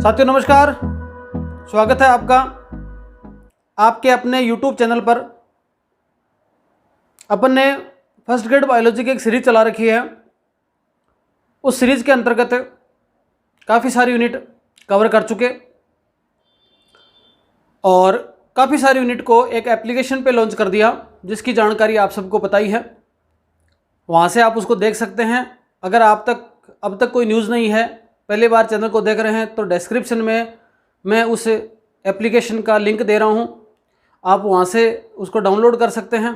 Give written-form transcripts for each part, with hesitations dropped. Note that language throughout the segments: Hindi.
साथियों नमस्कार, स्वागत है आपका आपके अपने YouTube चैनल पर। अपन ने फर्स्ट ग्रेड बायोलॉजी की एक सीरीज चला रखी है। उस सीरीज के अंतर्गत काफ़ी सारी यूनिट कवर कर चुके और काफ़ी सारी यूनिट को एक एप्लीकेशन पे लॉन्च कर दिया, जिसकी जानकारी आप सबको पता ही है। वहाँ से आप उसको देख सकते हैं। अगर आप अब तक कोई न्यूज़ नहीं है, पहली बार चैनल को देख रहे हैं, तो डिस्क्रिप्शन में मैं उस एप्लीकेशन का लिंक दे रहा हूँ। आप वहाँ से उसको डाउनलोड कर सकते हैं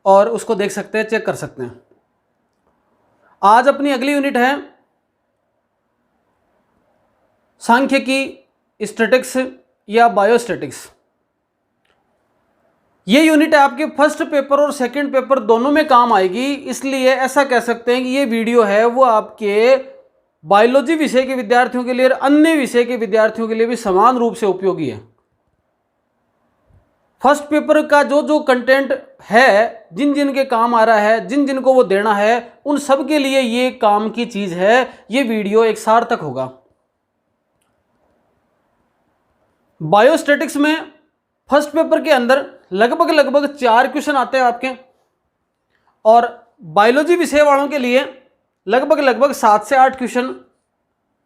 और उसको देख सकते हैं, चेक कर सकते हैं। आज अपनी अगली यूनिट है सांख्यिकी, स्टैटिक्स या बायोस्टैटिक्स। ये यूनिट आपके फर्स्ट पेपर और सेकंड पेपर दोनों में काम आएगी। इसलिए ऐसा कह सकते हैं कि ये वीडियो है वो आपके बायोलॉजी विषय के विद्यार्थियों के लिए और अन्य विषय के विद्यार्थियों के लिए भी समान रूप से उपयोगी है। फर्स्ट पेपर का जो कंटेंट है, जिन जिन के काम आ रहा है, जिन जिन को वो देना है, उन सब के लिए ये काम की चीज है। ये वीडियो एक सार्थक होगा। बायोस्टैटिक्स में फर्स्ट पेपर के अंदर लगभग 4 क्वेश्चन आते हैं आपके, और बायोलॉजी विषय वालों के लिए लगभग 7 से 8 क्वेश्चन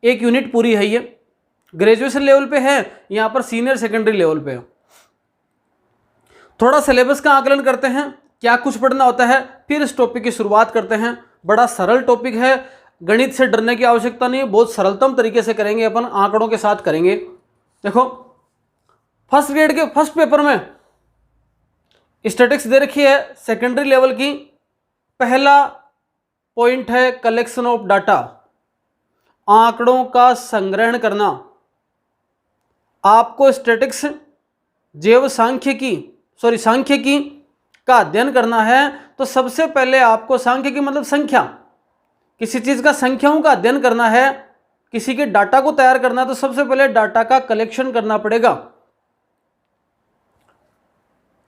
एक यूनिट पूरी है। ये ग्रेजुएशन लेवल पे है, यहाँ पर सीनियर सेकेंडरी लेवल पे है। थोड़ा सिलेबस का आकलन करते हैं, क्या कुछ पढ़ना होता है, फिर इस टॉपिक की शुरुआत करते हैं। बड़ा सरल टॉपिक है, गणित से डरने की आवश्यकता नहीं है, बहुत सरलतम तरीके से करेंगे अपन, आंकड़ों के साथ करेंगे। देखो, फर्स्ट ग्रेड के फर्स्ट पेपर में स्टैटिक्स दे रखी है सेकेंडरी लेवल की। पहला पॉइंट है कलेक्शन ऑफ डाटा, आंकड़ों का संग्रहण करना। आपको स्टैटिक्स जैव सांख्यिकी का अध्ययन करना है, तो सबसे पहले आपको सांख्यिकी मतलब संख्या, किसी चीज का संख्याओं का अध्ययन करना है, किसी के डाटा को तैयार करना है, तो सबसे पहले डाटा का कलेक्शन करना पड़ेगा।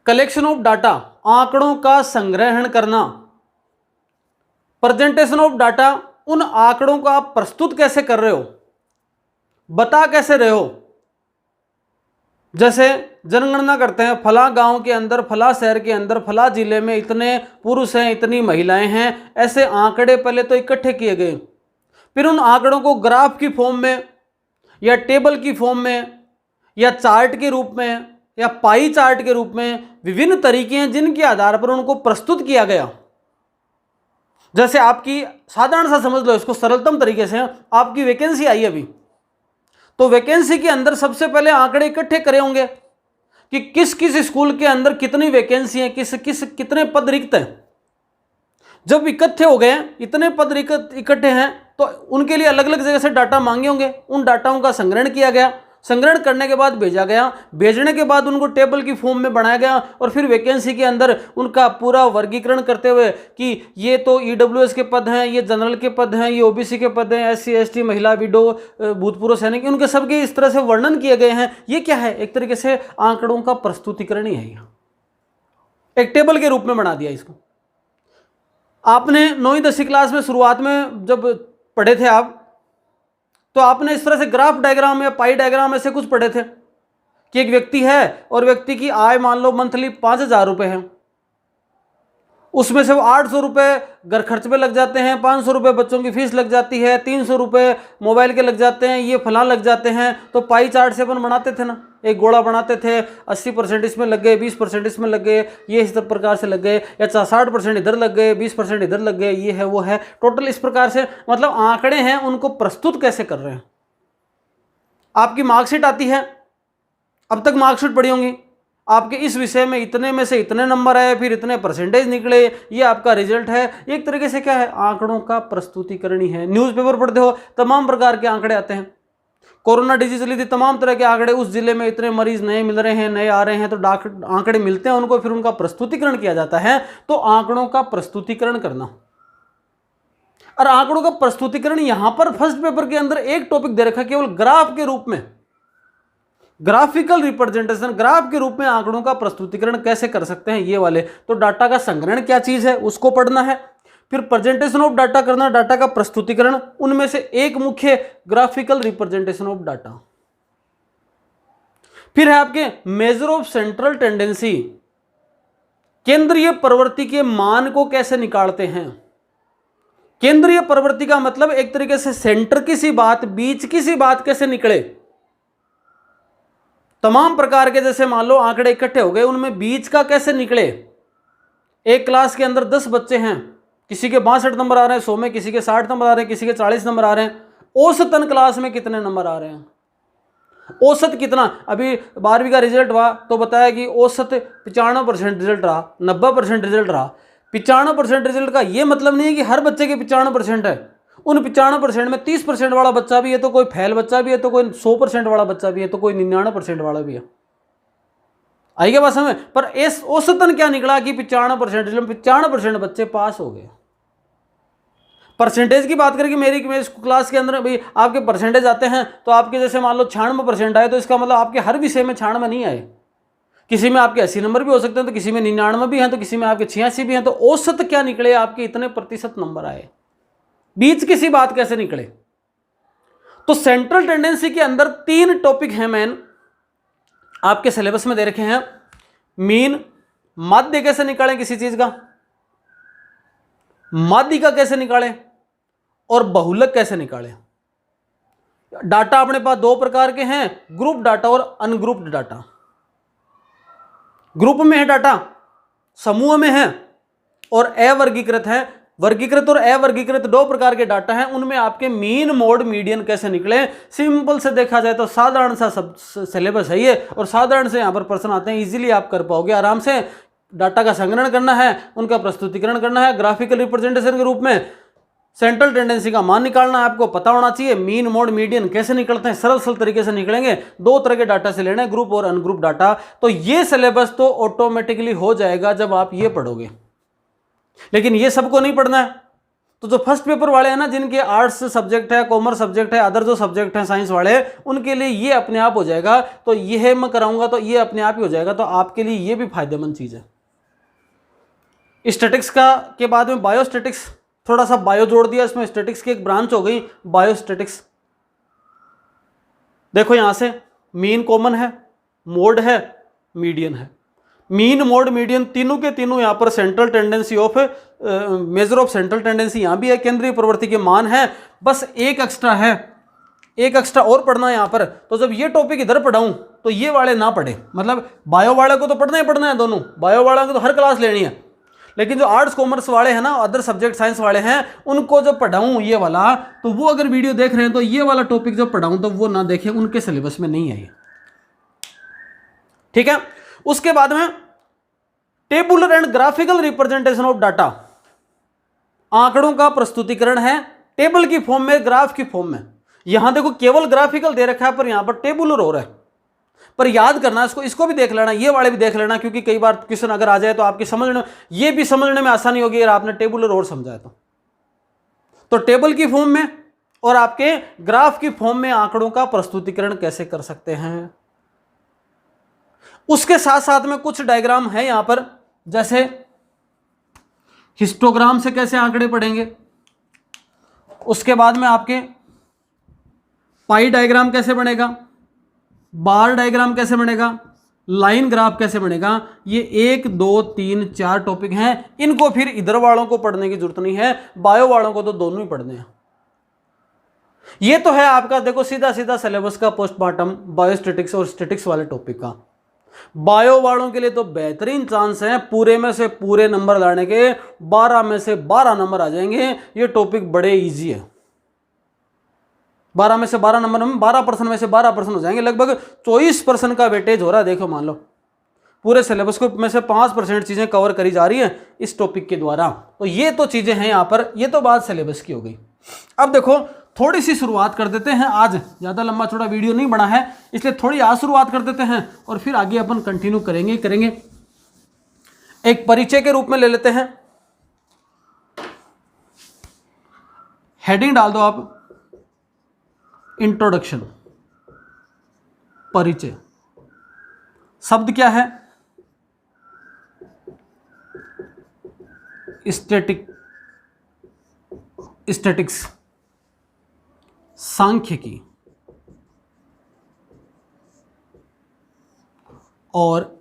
कलेक्शन ऑफ डाटा, आंकड़ों का संग्रहण करना। प्रेजेंटेशन ऑफ डाटा, उन आंकड़ों को आप प्रस्तुत कैसे कर रहे हो, बता कैसे रहे हो। जैसे जनगणना करते हैं, फला गांव के अंदर, फला शहर के अंदर, फला जिले में इतने पुरुष हैं, इतनी महिलाएं हैं, ऐसे आंकड़े पहले तो इकट्ठे किए गए। फिर उन आंकड़ों को ग्राफ की फॉर्म में या टेबल की फॉर्म में या चार्ट के रूप में या पाई चार्ट के रूप में विभिन्न तरीके हैं जिनके आधार पर उनको प्रस्तुत किया गया। जैसे आपकी साधारण सा समझ लो इसको सरलतम तरीके से, आपकी वैकेंसी आई अभी, तो वैकेंसी के अंदर सबसे पहले आंकड़े इकट्ठे करे होंगे कि किस किस स्कूल के अंदर कितनी वैकेंसी है, कितने पद रिक्त हैं। जब इकट्ठे हो गए, इतने पद इकट्ठे हैं, तो उनके लिए अलग अलग जगह से डाटा मांगे होंगे। उन डाटाओं का संग्रहण किया गया, संग्रहण करने के बाद भेजा गया, भेजने के बाद उनको टेबल की फॉर्म में बनाया गया, और फिर वैकेंसी के अंदर उनका पूरा वर्गीकरण करते हुए कि ये तो ईडब्ल्यूएस के पद हैं, ये जनरल के पद हैं, ये ओबीसी के पद हैं, एससी एसटी, महिला, विडो, भूतपूर्व सैनिक, उनके सबके इस तरह से वर्णन किए गए हैं। ये क्या है? एक तरीके से आंकड़ों का प्रस्तुतिकरण ही है। यह एक टेबल के रूप में बना दिया इसको। आपने 9वीं 10वीं क्लास में शुरुआत में जब पढ़े थे आप, तो आपने इस तरह से ग्राफ डायग्राम या पाई डायग्राम ऐसे कुछ पढ़े थे कि एक व्यक्ति है और व्यक्ति की आय मान लो मंथली 5,000 रुपये है, उसमें से वो 800 रुपये घर खर्च पे लग जाते हैं, 500 रुपये बच्चों की फीस लग जाती है, 300 रुपये मोबाइल के लग जाते हैं, ये फलां लग जाते हैं। तो पाई चार्ट से अपन बनाते थे ना, एक गोला बनाते थे, 80% इसमें लग गए, 20% इसमें लग गए, ये इस प्रकार से लग गए, या 60% इधर लग गए, 20% इधर लग गए, ये है वो है, टोटल इस प्रकार से। मतलब आंकड़े हैं, उनको प्रस्तुत कैसे कर रहे हैं। आपकी मार्कशीट आती है, अब तक मार्कशीट पढ़ी होंगी, आपके इस विषय में इतने में से इतने नंबर आए, फिर इतने परसेंटेज निकले, ये आपका रिजल्ट है। एक तरीके से क्या है? आंकड़ों का प्रस्तुतिकरण ही है। न्यूज़पेपर पढ़ते हो, तमाम प्रकार के आंकड़े आते हैं। कोरोना डिजीज चली थी, तमाम तरह के आंकड़े, उस जिले में इतने मरीज नए मिल रहे हैं, नए आ रहे हैं, तो आंकड़े मिलते हैं उनको, फिर उनका प्रस्तुतिकरण किया जाता है। तो आंकड़ों का प्रस्तुतिकरण करना, और आंकड़ों का प्रस्तुतिकरण यहां पर फर्स्ट पेपर के अंदर एक टॉपिक दे रखा, केवल ग्राफ के रूप में, ग्राफिकल रिप्रेजेंटेशन, ग्राफ के रूप में आंकड़ों का प्रस्तुतिकरण कैसे कर सकते हैं, ये वाले। तो डाटा का संग्रहण क्या चीज है उसको पढ़ना है। फिर प्रेजेंटेशन ऑफ डाटा करना, डाटा का प्रस्तुतिकरण, उनमें से एक मुख्य ग्राफिकल रिप्रेजेंटेशन ऑफ डाटा। फिर है आपके मेजर ऑफ सेंट्रल टेंडेंसी, केंद्रीय प्रवृत्ति के मान को कैसे निकालते हैं। केंद्रीय प्रवृत्ति का मतलब एक तरीके से सेंटर की सी बात, बीच की सी बात कैसे निकले। तमाम प्रकार के जैसे मान लो आंकड़े इकट्ठे हो गए, उनमें बीच का कैसे निकले। एक क्लास के अंदर 10 बच्चे हैं, किसी के 62 नंबर आ रहे हैं 100 में, किसी के 60 नंबर आ रहे हैं, किसी के 40 नंबर आ रहे हैं। औसतन क्लास में कितने नंबर आ रहे हैं, औसत कितना। अभी 12वीं का रिजल्ट हुआ तो बताया कि औसत 95% रिजल्ट रहा, 90% रिजल्ट रहा। 95% रिजल्ट का ये मतलब नहीं है कि हर बच्चे के 95% है। उन 95% में 30% वाला बच्चा भी है, तो कोई फेल बच्चा भी है, तो कोई 100% वाला बच्चा भी है, तो कोई 99% वाला भी है। आई क्या बात समझ। पर इस औसतन क्या निकला कि 95% बच्चे पास हो गए। परसेंटेज की बात करें कि मेरी क्लास के अंदर भाई आपके परसेंटेज आते हैं, तो आपके जैसे मान लो 96% आए, तो इसका मतलब आपके हर विषय में 96 नहीं आए। किसी में आपके 80 नंबर भी हो सकते हैं, तो किसी में 99 भी हैं, तो किसी में आपके 86 भी हैं। तो औसत क्या निकले, आपके इतने प्रतिशत नंबर आए। बीच किसी बात कैसे निकले। तो सेंट्रल टेंडेंसी के अंदर 3 टॉपिक हैं मेन, आपके सिलेबस में दे रखे हैं। मीन, माध्य कैसे निकालें किसी चीज का, माध्यिका कैसे निकालें, और बहुलक कैसे निकालें। डाटा अपने पास 2 प्रकार के हैं, ग्रुप डाटा और अनग्रुप्ड डाटा। ग्रुप में है डाटा, समूह में है, और अवर्गीकृत है। वर्गीकृत और अवर्गीकृत 2 प्रकार के डाटा हैं। उनमें आपके मीन, मोड, मीडियन कैसे निकले। सिंपल से देखा जाए तो साधारण सा सब सिलेबस है ये, और साधारण से यहां पर प्रश्न आते हैं, इजीली आप कर पाओगे आराम से। डाटा का संग्रहण करना है, उनका प्रस्तुतिकरण करना है ग्राफिकल रिप्रेजेंटेशन के रूप में। सेंट्रल टेंडेंसी का मान निकालना है, आपको पता होना चाहिए। मीन, मोड, मीडियन कैसे निकलते हैं, सरल सरल तरीके से निकलेंगे। 2 तरह के डाटा से लेना है, ग्रुप और अनग्रुप डाटा। तो ये सिलेबस तो ऑटोमेटिकली हो जाएगा जब आप ये पढ़ोगे, लेकिन ये सबको नहीं पढ़ना है। तो जो फर्स्ट पेपर वाले हैं ना, जिनके आर्ट्स सब्जेक्ट है, कॉमर्स सब्जेक्ट है, अदर जो सब्जेक्ट है साइंस वाले, उनके लिए ये अपने आप हो जाएगा। तो ये मैं कराऊंगा तो ये अपने आप ही हो जाएगा, तो आपके लिए ये भी फायदेमंद चीज है। स्टैटिक्स का के बाद में बायोस्टैटिक्स, थोड़ा सा बायो जोड़ दिया इसमें, स्टैटिक्स की एक ब्रांच हो गई बायोस्टैटिक्स। देखो यहां से मीन कॉमन है, मोड है, मीडियन है। मीन, मोड, मीडियन तीनों के तीनों यहां पर central tendency of measure of central tendency यहां भी है, केंद्रीय प्रवृत्ति के मान है। बस एक एक्स्ट्रा है, एक एक्स्ट्रा और पढ़ना है यहां पर। तो जब ये टॉपिक इधर पढ़ाऊं तो ये वाले ना पढ़े, मतलब बायो वाले को तो पढ़ना ही पढ़ना है, दोनों बायो वालों को तो हर क्लास लेनी है। लेकिन जो आर्ट्स कॉमर्स वाले हैं ना, अदर सब्जेक्ट साइंस वाले हैं, उनको जो पढ़ाऊं ये वाला, तो वो अगर वीडियो देख रहे हैं तो ये वाला टॉपिक जो पढ़ाऊं तो वो ना देखें, उनके सिलेबस में नहीं है। ठीक है। उसके बाद में tabular and graphical representation of data, आंकड़ों का प्रस्तुतिकरण है टेबल की फॉर्म में, ग्राफ की फॉर्म में। यहां देखो केवल ग्राफिकल दे रखा है, पर यहां पर टेबुलर हो रहा है। पर याद करना इसको भी देख लेना, ये वाले भी देख लेना, क्योंकि कई बार क्वेश्चन अगर आ जाए तो आपकी समझने, ये भी समझने में आसानी होगी अगर आपने टेबुलर और समझा है तो टेबल की फॉर्म में और आपके ग्राफ की फॉर्म में आंकड़ों का प्रस्तुतिकरण कैसे कर सकते हैं। उसके साथ साथ में कुछ डायग्राम है यहां पर, जैसे हिस्टोग्राम से कैसे आंकड़े पढ़ेंगे। उसके बाद में आपके पाई डायग्राम कैसे बनेगा, बार डायग्राम कैसे बनेगा, लाइन ग्राफ कैसे बनेगा। ये 1 2 3 4 टॉपिक हैं। इनको फिर इधर वालों को पढ़ने की जरूरत नहीं है, बायो वालों को तो दोनों ही पढ़ने हैं। ये तो है आपका देखो सीधा सीधा सिलेबस का पोस्टमार्टम बायोस्टैटिक्स और स्टैटिक्स वाले टॉपिक का। बायो वालों के लिए तो बेहतरीन चांस है, पूरे में से पूरे नंबर लाने के, 12 में से 12 नंबर आ जाएंगे। ये टॉपिक बड़े इजी है, 12 में से 12 नंबर में 12% में से 12% हो जाएंगे, लगभग 24% का वेटेज हो रहा है। देखो मान लो पूरे सिलेबस को में से 5% चीजें कवर करी जा रही है इस टॉपिक के द्वारा। तो ये तो चीजें हैं यहां पर, ये तो बात सिलेबस की हो गई। अब देखो थोड़ी सी शुरुआत कर देते हैं, आज ज्यादा लंबा चौड़ा वीडियो नहीं बना है, इसलिए थोड़ी आज शुरुआत कर देते हैं और फिर आगे अपन कंटिन्यू करेंगे। एक परिचय के रूप में ले लेते हैं, हेडिंग डाल दो आप, इंट्रोडक्शन, परिचय। शब्द क्या है, स्टैटिक स्टैटिक्स, सांख्यिकी और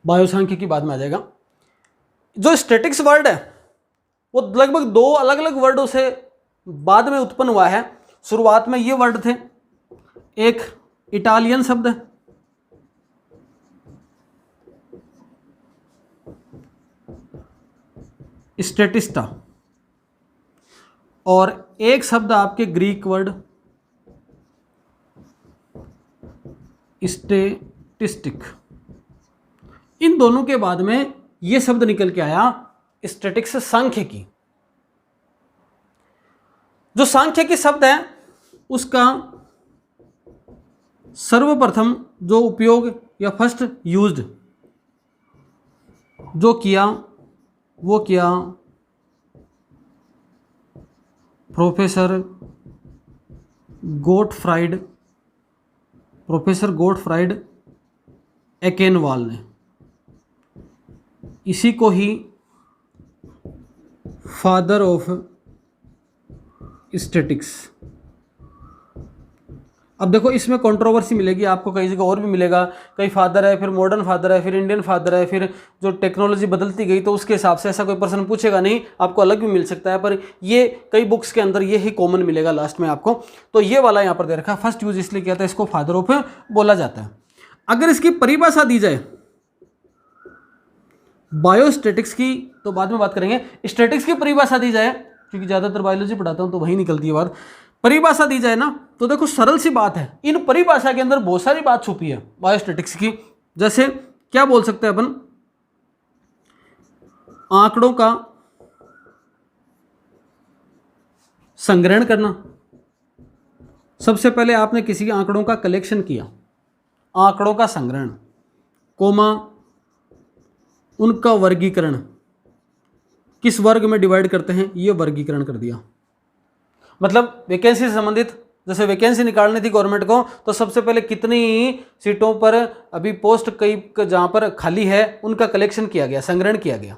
बायोसांख्यिकी बाद में आ जाएगा। जो स्टैटिक्स वर्ड है वो लगभग दो अलग अलग वर्डों से बाद में उत्पन्न हुआ है। शुरुआत में ये वर्ड थे, एक इटालियन शब्द है स्टैटिस्टा, और एक शब्द आपके ग्रीक वर्ड स्टैटिस्टिक। इन दोनों के बाद में यह शब्द निकल के आया स्टैटिक्स, सांख्यिकी। जो सांख्यिकी शब्द है उसका सर्वप्रथम जो उपयोग या फर्स्ट यूज्ड जो किया वो किया प्रोफेसर गोटफ्राइड एकेनवाल ने। इसी को ही फादर ऑफ स्टैटिक्स। अब देखो इसमें कंट्रोवर्सी मिलेगी आपको, कई जगह और भी मिलेगा, कई फादर है, फिर मॉडर्न फादर है, फिर इंडियन फादर है, फिर जो टेक्नोलॉजी बदलती गई तो उसके हिसाब से ऐसा कोई प्रश्न पूछेगा नहीं, आपको अलग भी मिल सकता है, पर ये कई बुक्स के अंदर ये ही कॉमन मिलेगा लास्ट में आपको। तो ये वाला यहाँ पर दे रखा है, फर्स्ट यूज इसलिए किया था, इसको फादर ऑफ बोला जाता है। अगर इसकी परिभाषा दी जाए बायोस्टैटिक्स की, तो बाद में बात करेंगे, स्टैटिक्स की परिभाषा दी जाए, क्योंकि ज़्यादातर बायोलॉजी पढ़ाता हूँ तो वही निकलती है बात। परिभाषा दी जाए ना तो देखो सरल सी बात है, इन परिभाषा के अंदर बहुत सारी बात छुपी है बायोस्टैटिक्स की। जैसे क्या बोल सकते हैं अपन, आंकड़ों का संग्रहण करना। सबसे पहले आपने किसी आंकड़ों का कलेक्शन किया, आंकड़ों का संग्रहण, कोमा उनका वर्गीकरण, किस वर्ग में डिवाइड करते हैं ये वर्गीकरण कर दिया। मतलब वैकेंसी से संबंधित, जैसे वैकेंसी निकालनी थी गवर्नमेंट को, तो सबसे पहले कितनी सीटों पर अभी पोस्ट कई जहाँ पर खाली है उनका कलेक्शन किया गया, संग्रहण किया गया।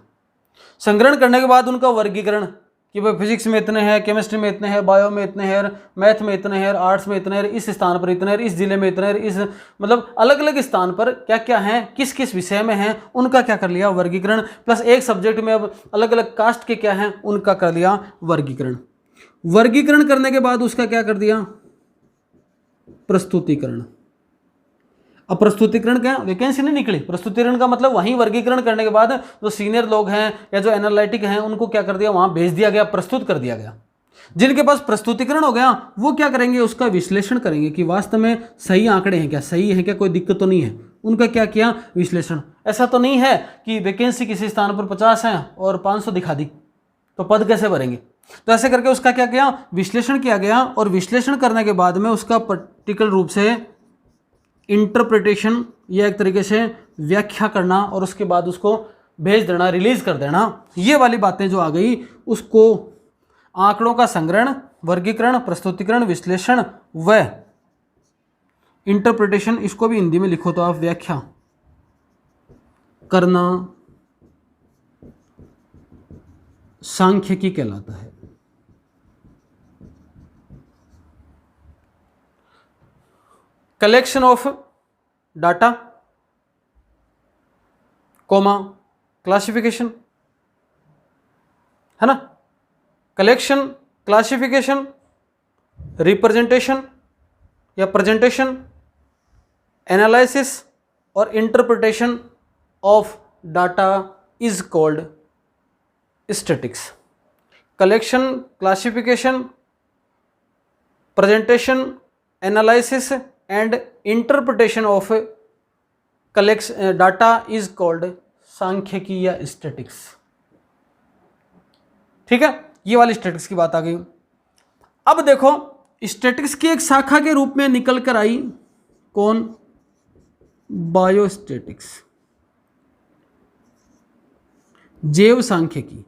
संग्रहण करने के बाद उनका वर्गीकरण कि भाई फिजिक्स में इतने हैं, केमिस्ट्री में इतने हैं, बायो में इतने हैं, मैथ में इतने हैं, आर्ट्स में इतने हैं, इस स्थान पर इतने हैं, इस जिले में इतने हैं, इस मतलब अलग अलग स्थान पर क्या क्या हैं, किस किस विषय में हैं, उनका क्या कर लिया वर्गीकरण। प्लस एक सब्जेक्ट में अब अलग अलग कास्ट के क्या हैं उनका कर लिया वर्गीकरण। वर्गीकरण करने के बाद उसका क्या कर दिया प्रस्तुतिकरण। अब प्रस्तुतिकरण क्या, वैकेंसी नहीं निकली, प्रस्तुतिकरण का मतलब वहीं वर्गीकरण करने के बाद जो सीनियर लोग हैं या जो एनालिटिक हैं उनको क्या कर दिया, वहां भेज दिया गया, प्रस्तुत कर दिया गया। जिनके पास प्रस्तुतिकरण हो गया वो क्या करेंगे, उसका विश्लेषण करेंगे कि वास्तव में सही आंकड़े हैं क्या, सही है क्या, कोई दिक्कत तो नहीं है, उनका क्या किया विश्लेषण। ऐसा तो नहीं है कि वैकेंसी किसी स्थान पर 50 है और 500 दिखा दी तो पद कैसे भरेंगे, तो ऐसे करके उसका क्या किया विश्लेषण किया गया। और विश्लेषण करने के बाद में उसका पर्टिकुलर रूप से इंटरप्रिटेशन या एक तरीके से व्याख्या करना और उसके बाद उसको भेज देना, रिलीज कर देना। ये वाली बातें जो आ गई उसको आंकड़ों का संग्रहण, वर्गीकरण, प्रस्तुतिकरण, विश्लेषण व इंटरप्रिटेशन, इसको भी हिंदी में लिखो तो आप व्याख्या करना सांख्यिकी कहलाता है। Collection of data comma classification है ना, कलेक्शन, क्लासिफिकेशन, रिप्रेजेंटेशन या प्रेजेंटेशन, एनालिसिस और interpretation of data is called statics. Collection, classification, presentation, analysis and interpretation of collection data is called सांख्यिकी या स्टैटिक्स। ठीक है, ये वाली स्टैटिक्स की बात आ गई। अब देखो स्टैटिक्स की एक शाखा के रूप में निकल कर आई कौन, बायोस्टैटिक्स, जैव सांख्यिकी।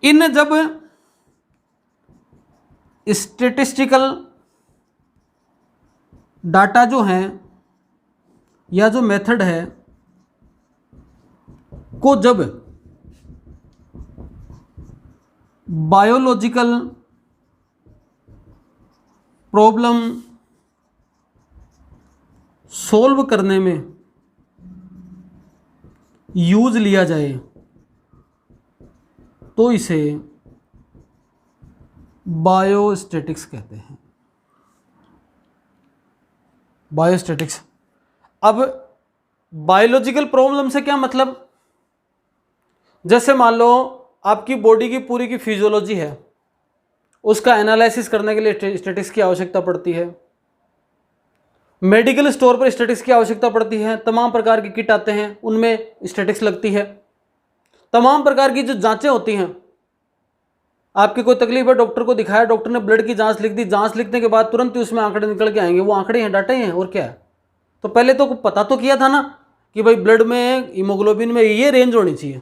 इन जब स्टैटिस्टिकल डाटा जो है या जो मेथड है को जब बायोलॉजिकल प्रॉब्लम सॉल्व करने में यूज लिया जाए तो इसे बायोस्टैटिक्स कहते हैं। बायोस्टैटिक्स। अब बायोलॉजिकल प्रॉब्लम से क्या मतलब, जैसे मान लो आपकी बॉडी की पूरी की फिजियोलॉजी है, उसका एनालिसिस करने के लिए स्टैटिक्स की आवश्यकता पड़ती है। मेडिकल स्टोर पर स्टैटिक्स की आवश्यकता पड़ती है। तमाम प्रकार के किट आते हैं, उनमें स्टैटिक्स लगती है। तमाम प्रकार की जो जांचें होती हैं, आपकी कोई तकलीफ है, डॉक्टर को दिखाया, डॉक्टर ने ब्लड की जांच लिख दी, जांच लिखने के बाद तुरंत ही उसमें आंकड़े निकल के आएंगे। वो आंकड़े हैं, डाटा हैं, और क्या है। तो पहले तो पता तो किया था ना कि भाई ब्लड में हीमोग्लोबिन में ये रेंज होनी चाहिए,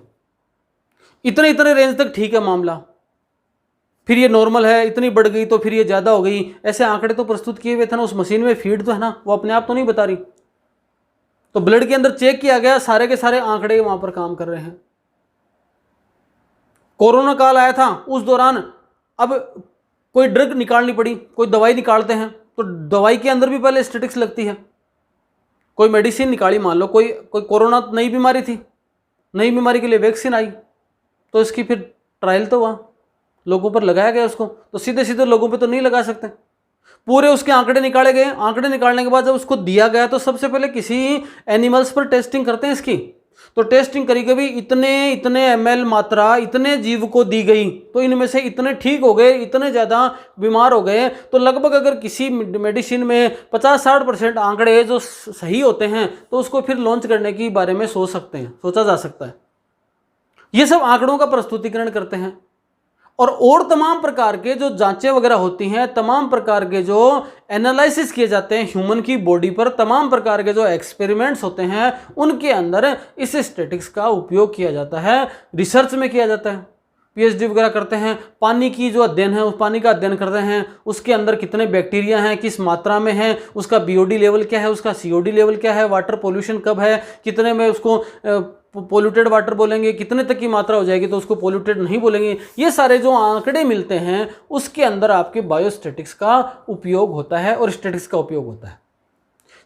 इतने इतने रेंज तक ठीक है मामला, फिर ये नॉर्मल है, इतनी बढ़ गई तो फिर ये ज़्यादा हो गई। ऐसे आंकड़े तो प्रस्तुत किए हुए थे ना, उस मशीन में फीड तो है ना, वो अपने आप तो नहीं बता रही। तो ब्लड के अंदर चेक किया गया, सारे के सारे आंकड़े वहां पर काम कर रहे हैं। कोरोना काल आया था, उस दौरान अब कोई ड्रग निकालनी पड़ी, कोई दवाई निकालते हैं तो दवाई के अंदर भी पहले स्टैटिक्स लगती है। कोई मेडिसिन निकाली, मान लो कोई कोरोना नई बीमारी थी, नई बीमारी के लिए वैक्सीन आई, तो इसकी फिर ट्रायल तो हुआ, लोगों पर लगाया गया उसको, तो सीधे सीधे लोगों पे तो नहीं लगा सकते। पूरे उसके आंकड़े निकाले गए। आंकड़े निकालने के बाद जब उसको दिया गया तो सबसे पहले किसी एनिमल्स पर टेस्टिंग करते हैं इसकी। तो टेस्टिंग करी कभी इतने इतने ml मात्रा इतने जीव को दी गई, तो इनमें से इतने ठीक हो गए, इतने ज़्यादा बीमार हो गए। तो लगभग अगर किसी मेडिसिन में 50-60% आंकड़े जो सही होते हैं तो उसको फिर लॉन्च करने के बारे में सोच सकते हैं, सोचा जा सकता है। ये सब आंकड़ों का प्रस्तुतिकरण करते हैं। और तमाम प्रकार के जो जांचें वगैरह होती हैं, तमाम प्रकार के जो एनालिसिस किए जाते हैं ह्यूमन की बॉडी पर, तमाम प्रकार के जो एक्सपेरिमेंट्स होते हैं, उनके अंदर इस स्टैटिक्स का उपयोग किया जाता है। रिसर्च में किया जाता है, पीएचडी वगैरह करते हैं। पानी की जो अध्ययन है, उस पानी का अध्ययन करते हैं, उसके अंदर कितने बैक्टीरिया हैं, किस मात्रा में है, उसका बीओडी लेवल क्या है, उसका सीओडी लेवल क्या है, वाटर पोल्यूशन कब है, कितने में उसको पोल्यूटेड वाटर बोलेंगे, कितने तक की मात्रा हो जाएगी तो उसको पोल्यूटेड नहीं बोलेंगे। ये सारे जो आंकड़े मिलते हैं उसके अंदर आपके बायोस्टैटिक्स का उपयोग होता है और स्टैटिक्स का उपयोग होता है।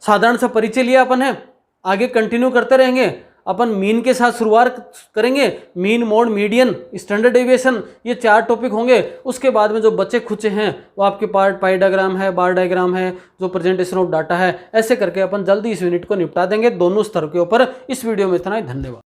साधारण सा परिचय लिया अपन है, आगे कंटिन्यू करते रहेंगे। अपन मीन के साथ शुरुआत करेंगे, mean, mode, median, standard deviation, ये 4 टॉपिक होंगे। उसके बाद में जो बचे खुचे हैं वो आपके पार्ट पाई डायग्राम है, बार डायग्राम है, जो प्रेजेंटेशन ऑफ डाटा है, ऐसे करके अपन जल्दी इस यूनिट को निपटा देंगे दोनों स्तर के ऊपर। इस वीडियो में इतना ही, धन्यवाद।